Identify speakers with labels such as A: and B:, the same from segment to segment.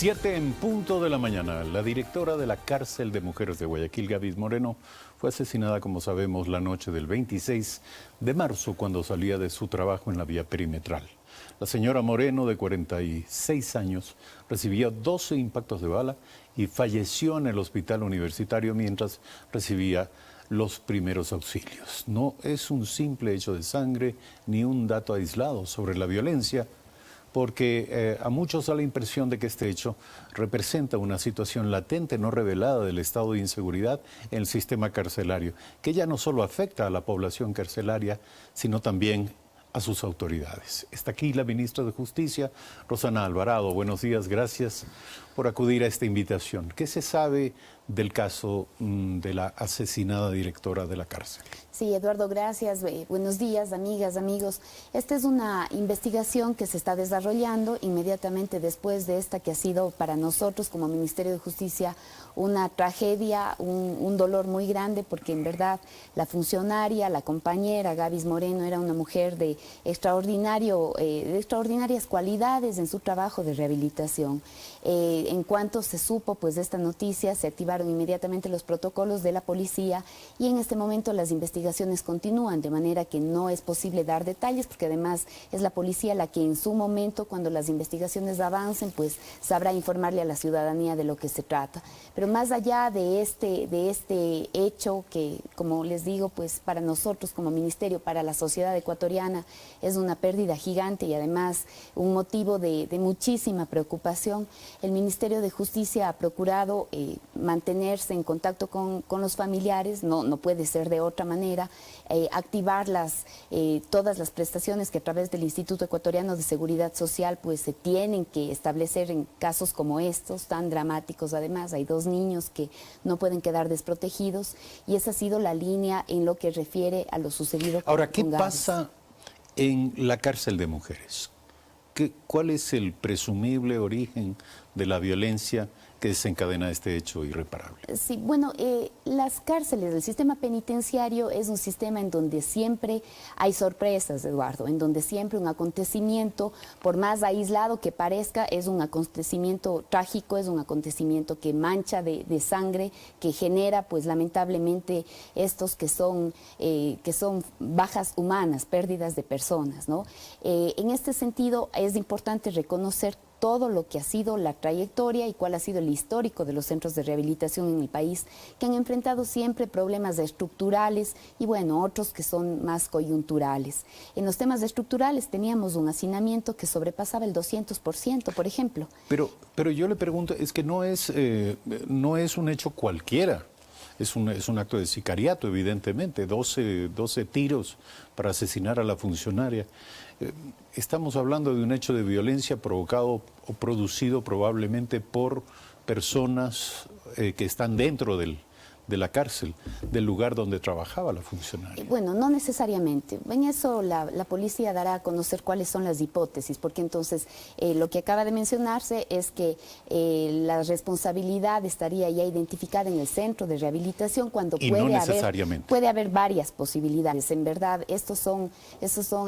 A: 7 en punto de la mañana, la directora de la cárcel de mujeres de Guayaquil, Gabis Moreno, fue asesinada, como sabemos, la noche del 26 de marzo cuando salía de su trabajo en la vía perimetral. La señora Moreno, de 46 años, recibió 12 impactos de bala y falleció en el hospital universitario mientras recibía los primeros auxilios. No es un simple hecho de sangre ni un dato aislado sobre la violencia, porque a muchos da la impresión de que este hecho representa una situación latente, no revelada del estado de inseguridad en el sistema carcelario, que ya no solo afecta a la población carcelaria, sino también a sus autoridades. Está aquí la ministra de Justicia, Rosana Alvarado. Buenos días, gracias por acudir a esta invitación. ¿Qué se sabe del caso de la asesinada directora de la cárcel?
B: Sí, Eduardo, gracias. Buenos días, amigas, amigos. Esta es una investigación que se está desarrollando inmediatamente después de esta que ha sido para nosotros como Ministerio de Justicia una tragedia, un dolor muy grande, porque en verdad la funcionaria, la compañera Gabis Moreno era una mujer de extraordinarias cualidades en su trabajo de rehabilitación. En cuanto se supo pues de esta noticia, se activaron inmediatamente los protocolos de la policía y en este momento las investigaciones continúan, de manera que no es posible dar detalles, porque además es la policía la que en su momento, cuando las investigaciones avancen, pues sabrá informarle a la ciudadanía de lo que se trata. Pero más allá de este hecho que, como les digo, pues para nosotros como ministerio, para la sociedad ecuatoriana, es una pérdida gigante y además un motivo de muchísima preocupación, el Ministerio de Justicia ha procurado mantenerse en contacto con los familiares, no puede ser de otra manera, activar todas las prestaciones que a través del Instituto Ecuatoriano de Seguridad Social pues se tienen que establecer en casos como estos, tan dramáticos. Además, hay 2 niños que no pueden quedar desprotegidos y esa ha sido la línea en lo que refiere a lo sucedido con
A: Ahora, ¿qué
B: Gabis
A: pasa en la cárcel de mujeres? ¿Cuál es el presumible origen de la violencia que desencadena este hecho irreparable?
B: Sí, bueno, las cárceles, el sistema penitenciario es un sistema en donde siempre hay sorpresas, Eduardo, en donde siempre un acontecimiento, por más aislado que parezca, es un acontecimiento trágico, es un acontecimiento que mancha de sangre, que genera, pues lamentablemente, estos que son bajas humanas, pérdidas de personas, ¿no? En este sentido, es importante reconocer todo lo que ha sido la trayectoria y cuál ha sido el histórico de los centros de rehabilitación en el país, que han enfrentado siempre problemas estructurales y bueno, otros que son más coyunturales. En los temas estructurales teníamos un hacinamiento que sobrepasaba el 200%, por ejemplo.
A: Pero yo le pregunto, es que no es un hecho cualquiera. Es un acto de sicariato, evidentemente, 12 tiros para asesinar a la funcionaria. Estamos hablando de un hecho de violencia provocado o producido probablemente por personas que están dentro de la cárcel, del lugar donde trabajaba la funcionaria.
B: Bueno, no necesariamente. En eso la policía dará a conocer cuáles son las hipótesis, porque entonces lo que acaba de mencionarse es que la responsabilidad estaría ya identificada en el centro de rehabilitación cuando puede haber varias posibilidades. En verdad, estos son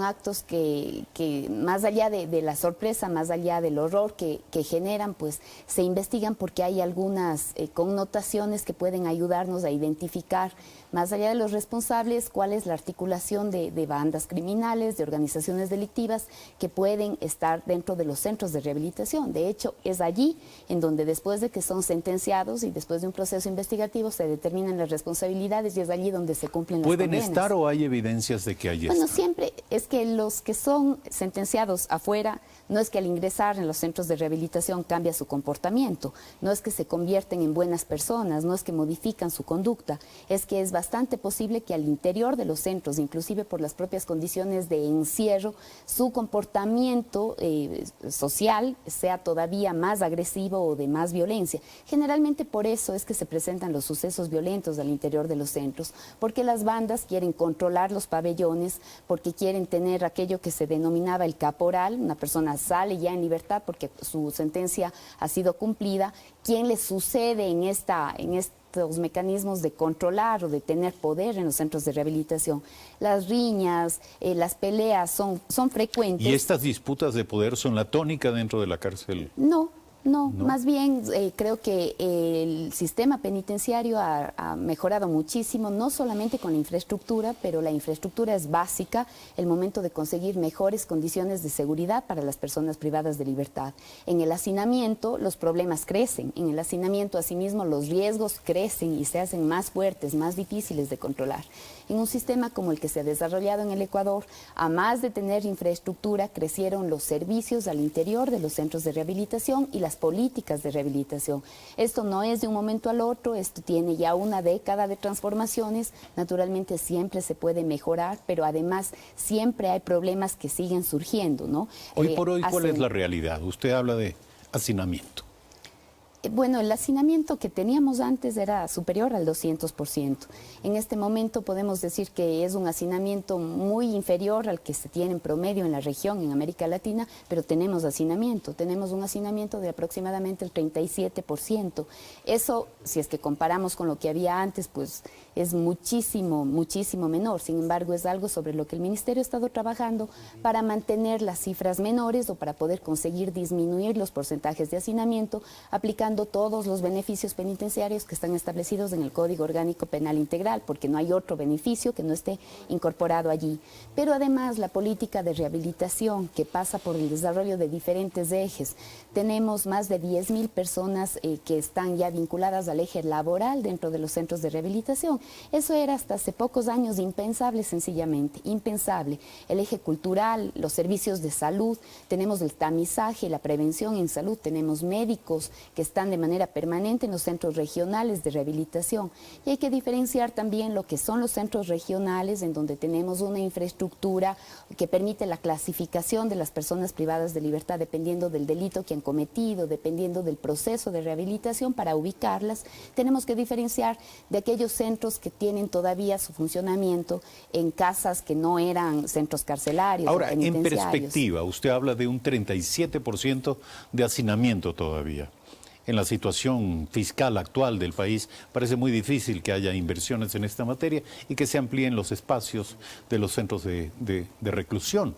B: actos que más allá de la sorpresa, más allá del horror que generan, pues se investigan porque hay algunas connotaciones que pueden ayudar a identificar, más allá de los responsables, cuál es la articulación de bandas criminales, de organizaciones delictivas que pueden estar dentro de los centros de rehabilitación. De hecho, es allí en donde después de que son sentenciados y después de un proceso investigativo se determinan las responsabilidades y es allí donde se cumplen las condenas.
A: ¿Pueden estar o hay evidencias de que hay esto?
B: Bueno, siempre es que los que son sentenciados afuera, no es que al ingresar en los centros de rehabilitación cambia su comportamiento, no es que se convierten en buenas personas, no es que modifican su conducta, es que es bastante posible que al interior de los centros, inclusive por las propias condiciones de encierro, su comportamiento social sea todavía más agresivo o de más violencia. Generalmente por eso es que se presentan los sucesos violentos al interior de los centros, porque las bandas quieren controlar los pabellones, porque quieren tener aquello que se denominaba el caporal, una persona sale ya en libertad porque su sentencia ha sido cumplida, ¿quién le sucede en estos mecanismos de controlar o de tener poder en los centros de rehabilitación? Las riñas, las peleas son frecuentes.
A: ¿Y estas disputas de poder son la tónica dentro de la cárcel?
B: No, No,
A: ¿no?
B: más bien creo que el sistema penitenciario ha mejorado muchísimo, no solamente con la infraestructura, pero la infraestructura es básica, el momento de conseguir mejores condiciones de seguridad para las personas privadas de libertad. En el hacinamiento los problemas crecen, en el hacinamiento asimismo los riesgos crecen y se hacen más fuertes, más difíciles de controlar. En un sistema como el que se ha desarrollado en el Ecuador, a más de tener infraestructura, crecieron los servicios al interior de los centros de rehabilitación y las políticas de rehabilitación. Esto no es de un momento al otro, esto tiene ya una década de transformaciones, naturalmente siempre se puede mejorar, pero además siempre hay problemas que siguen surgiendo, ¿no?
A: Hoy por hoy, ¿cuál es la realidad? Usted habla de hacinamiento.
B: Bueno, el hacinamiento que teníamos antes era superior al 200%. En este momento podemos decir que es un hacinamiento muy inferior al que se tiene en promedio en la región, en América Latina, pero tenemos hacinamiento. Tenemos un hacinamiento de aproximadamente el 37%. Eso, si es que comparamos con lo que había antes, pues es muchísimo, muchísimo menor. Sin embargo, es algo sobre lo que el Ministerio ha estado trabajando para mantener las cifras menores o para poder conseguir disminuir los porcentajes de hacinamiento, aplicando todos los beneficios penitenciarios que están establecidos en el Código Orgánico Penal Integral, porque no hay otro beneficio que no esté incorporado allí. Pero además la política de rehabilitación que pasa por el desarrollo de diferentes ejes. Tenemos más de 10.000 personas que están ya vinculadas al eje laboral dentro de los centros de rehabilitación. Eso era hasta hace pocos años impensable, sencillamente, impensable. El eje cultural, los servicios de salud, tenemos el tamizaje, la prevención en salud, tenemos médicos que están de manera permanente en los centros regionales de rehabilitación. Y hay que diferenciar también lo que son los centros regionales, en donde tenemos una infraestructura que permite la clasificación de las personas privadas de libertad dependiendo del delito que han cometido, dependiendo del proceso de rehabilitación para ubicarlas. Tenemos que diferenciar de aquellos centros que tienen todavía su funcionamiento en casas que no eran centros carcelarios.
A: Ahora, en
B: penitenciarios.
A: perspectiva, usted habla de un 37% de hacinamiento todavía. En la situación fiscal actual del país, parece muy difícil que haya inversiones en esta materia y que se amplíen los espacios de los centros de reclusión.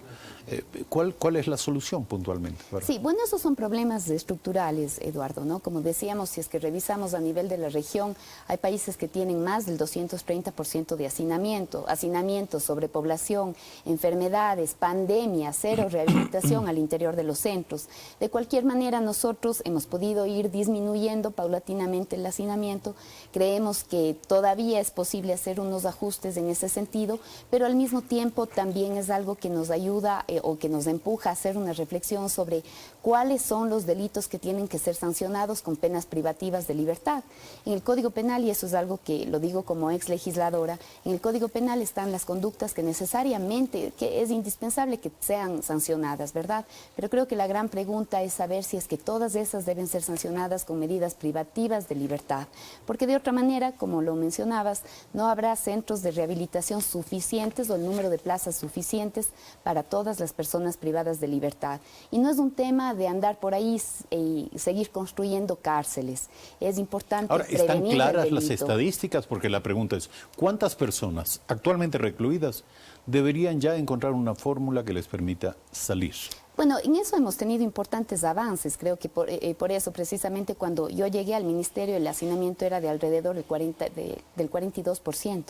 A: ¿Cuál es la solución puntualmente?
B: Sí, bueno, esos son problemas estructurales, Eduardo, ¿no? Como decíamos, si es que revisamos a nivel de la región, hay países que tienen más del 230% de hacinamiento, sobrepoblación, enfermedades, pandemia, cero rehabilitación al interior de los centros. De cualquier manera, nosotros hemos podido ir disminuyendo paulatinamente el hacinamiento. Creemos que todavía es posible hacer unos ajustes en ese sentido, pero al mismo tiempo también es algo que nos ayuda o que nos empuja a hacer una reflexión sobre cuáles son los delitos que tienen que ser sancionados con penas privativas de libertad. En el Código Penal, y eso es algo que lo digo como ex legisladora, en el Código Penal están las conductas que necesariamente, que es indispensable que sean sancionadas, ¿verdad? Pero creo que la gran pregunta es saber si es que todas esas deben ser sancionadas con medidas privativas de libertad, porque de otra manera, como lo mencionabas, no habrá centros de rehabilitación suficientes o el número de plazas suficientes para todas las personas privadas de libertad. Y no es un tema de andar por ahí y seguir construyendo cárceles. Es importante
A: Ahora, ¿están
B: prevenir
A: claras
B: el
A: las
B: delito.
A: estadísticas? Porque la pregunta es, ¿cuántas personas actualmente recluidas deberían ya encontrar una fórmula que les permita salir?
B: Bueno, en eso hemos tenido importantes avances. Creo que por eso, precisamente, cuando yo llegué al ministerio, el hacinamiento era de alrededor del 42%.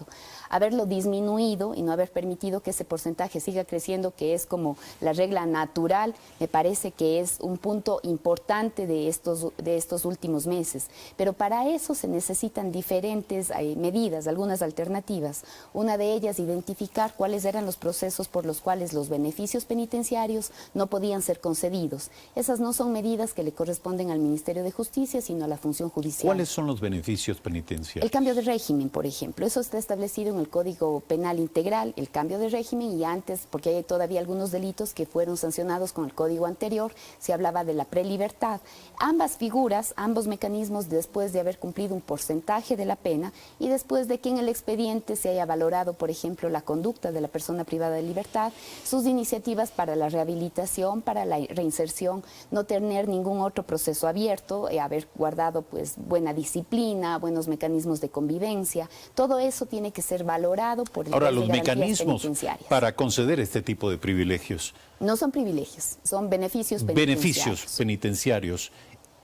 B: Haberlo disminuido y no haber permitido que ese porcentaje siga creciendo, que es como la regla natural, me parece que es un punto importante de estos últimos meses. Pero para eso se necesitan diferentes medidas, algunas alternativas. Una de ellas, identificar cuáles eran los procesos por los cuales los beneficios penitenciarios no podían ser concedidos. Esas no son medidas que le corresponden al Ministerio de Justicia, sino a la función judicial.
A: ¿Cuáles son los beneficios penitenciarios?
B: El cambio de régimen, por ejemplo. Eso está establecido en el Código Penal Integral, el cambio de régimen, y antes, porque hay todavía algunos delitos que fueron sancionados con el código anterior, se hablaba de la prelibertad. Ambas figuras, ambos mecanismos, después de haber cumplido un porcentaje de la pena y después de que en el expediente se haya valorado, por ejemplo, la conducta de la persona privada de libertad, sus iniciativas para la rehabilitación, para la reinserción, no tener ningún otro proceso abierto, haber guardado pues buena disciplina, buenos mecanismos de convivencia, todo eso tiene que ser valorado por el
A: Ahora,
B: juez de
A: los
B: garantías
A: mecanismos
B: penitenciarias.
A: para conceder este tipo de privilegios.
B: No son privilegios, son beneficios penitenciarios.
A: Beneficios penitenciarios.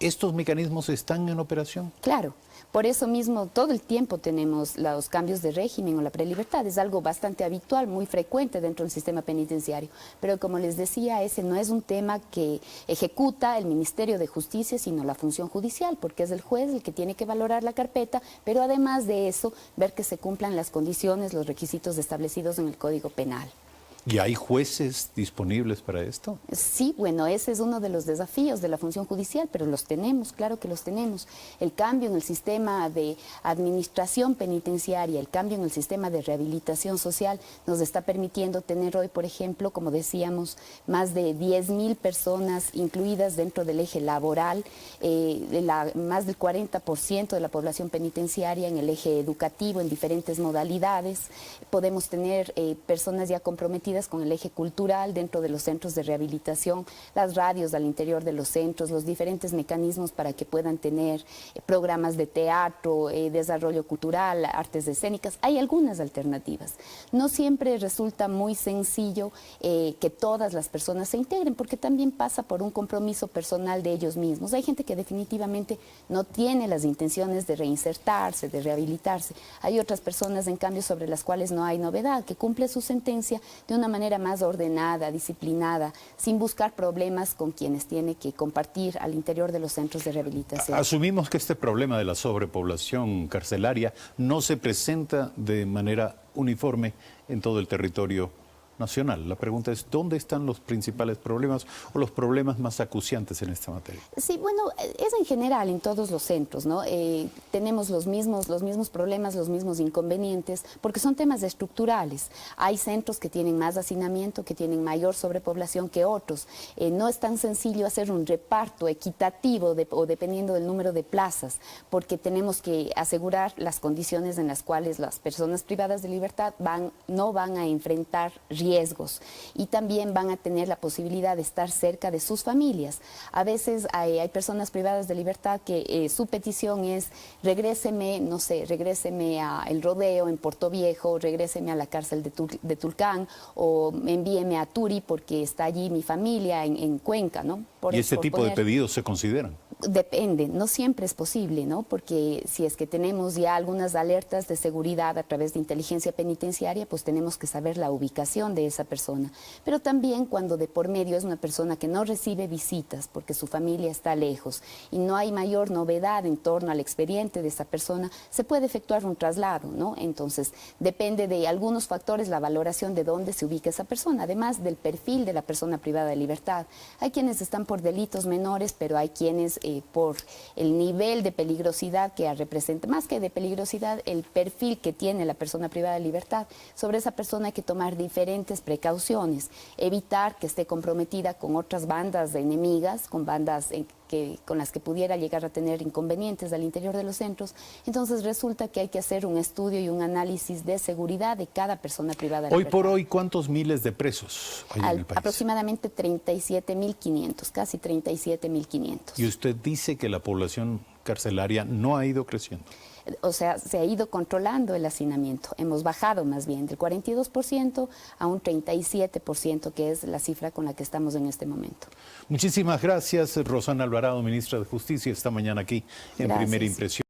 A: ¿Estos mecanismos están en operación?
B: Claro, por eso mismo todo el tiempo tenemos los cambios de régimen o la prelibertad. Es algo bastante habitual, muy frecuente dentro del sistema penitenciario. Pero como les decía, ese no es un tema que ejecuta el Ministerio de Justicia, sino la función judicial, porque es el juez el que tiene que valorar la carpeta, pero además de eso, ver que se cumplan las condiciones, los requisitos establecidos en el Código Penal.
A: ¿Y hay jueces disponibles para esto?
B: Sí, bueno, ese es uno de los desafíos de la función judicial, pero los tenemos, claro que los tenemos. El cambio en el sistema de administración penitenciaria, el cambio en el sistema de rehabilitación social nos está permitiendo tener hoy, por ejemplo, como decíamos, más de 10.000 personas incluidas dentro del eje laboral, más del 40% de la población penitenciaria en el eje educativo, en diferentes modalidades. Podemos tener personas ya comprometidas con el eje cultural dentro de los centros de rehabilitación, las radios al interior de los centros, los diferentes mecanismos para que puedan tener programas de teatro, desarrollo cultural, artes escénicas. Hay algunas alternativas. No siempre resulta muy sencillo que todas las personas se integren, porque también pasa por un compromiso personal de ellos mismos. Hay gente que definitivamente no tiene las intenciones de reinsertarse, de rehabilitarse. Hay otras personas, en cambio, sobre las cuales no hay novedad, que cumple su sentencia de una manera más ordenada, disciplinada, sin buscar problemas con quienes tiene que compartir al interior de los centros de rehabilitación.
A: Asumimos que este problema de la sobrepoblación carcelaria no se presenta de manera uniforme en todo el territorio nacional. La pregunta es, ¿dónde están los principales problemas o los problemas más acuciantes en esta materia?
B: Sí, bueno, es en general en todos los centros, ¿no? Tenemos los mismos problemas, los mismos inconvenientes, porque son temas estructurales. Hay centros que tienen más hacinamiento, que tienen mayor sobrepoblación que otros. No es tan sencillo hacer un reparto equitativo o dependiendo del número de plazas, porque tenemos que asegurar las condiciones en las cuales las personas privadas de libertad no van a enfrentar riesgos y también van a tener la posibilidad de estar cerca de sus familias. A veces hay personas privadas de libertad que su petición es regréseme, no sé, regréseme a El Rodeo en Puerto Viejo, regréseme a la cárcel de Tulcán o envíeme a Turi porque está allí mi familia en Cuenca, ¿no?
A: ¿Y este tipo de pedidos se consideran?
B: Depende, no siempre es posible, ¿no? Porque si es que tenemos ya algunas alertas de seguridad a través de inteligencia penitenciaria, pues tenemos que saber la ubicación de esa persona. Pero también cuando de por medio es una persona que no recibe visitas porque su familia está lejos y no hay mayor novedad en torno al expediente de esa persona, se puede efectuar un traslado, ¿no? Entonces, depende de algunos factores la valoración de dónde se ubica esa persona, además del perfil de la persona privada de libertad. Hay quienes están por delitos menores, pero hay quienes por el nivel de peligrosidad que representa, más que de peligrosidad, el perfil que tiene la persona privada de libertad. Sobre esa persona hay que tomar diferentes precauciones, evitar que esté comprometida con otras bandas enemigas, con bandas con las que pudiera llegar a tener inconvenientes al interior de los centros. Entonces resulta que hay que hacer un estudio y un análisis de seguridad de cada persona privada de libertad.
A: Hoy por hoy, ¿cuántos miles de presos hay en el país?
B: Aproximadamente 37.500, casi 37.500.
A: Y usted dice que la población carcelaria no ha ido creciendo.
B: O sea, se ha ido controlando el hacinamiento. Hemos bajado más bien del 42% a un 37%, que es la cifra con la que estamos en este momento.
A: Muchísimas gracias, Rosana Alvarado, ministra de Justicia, esta mañana aquí en Primera Impresión.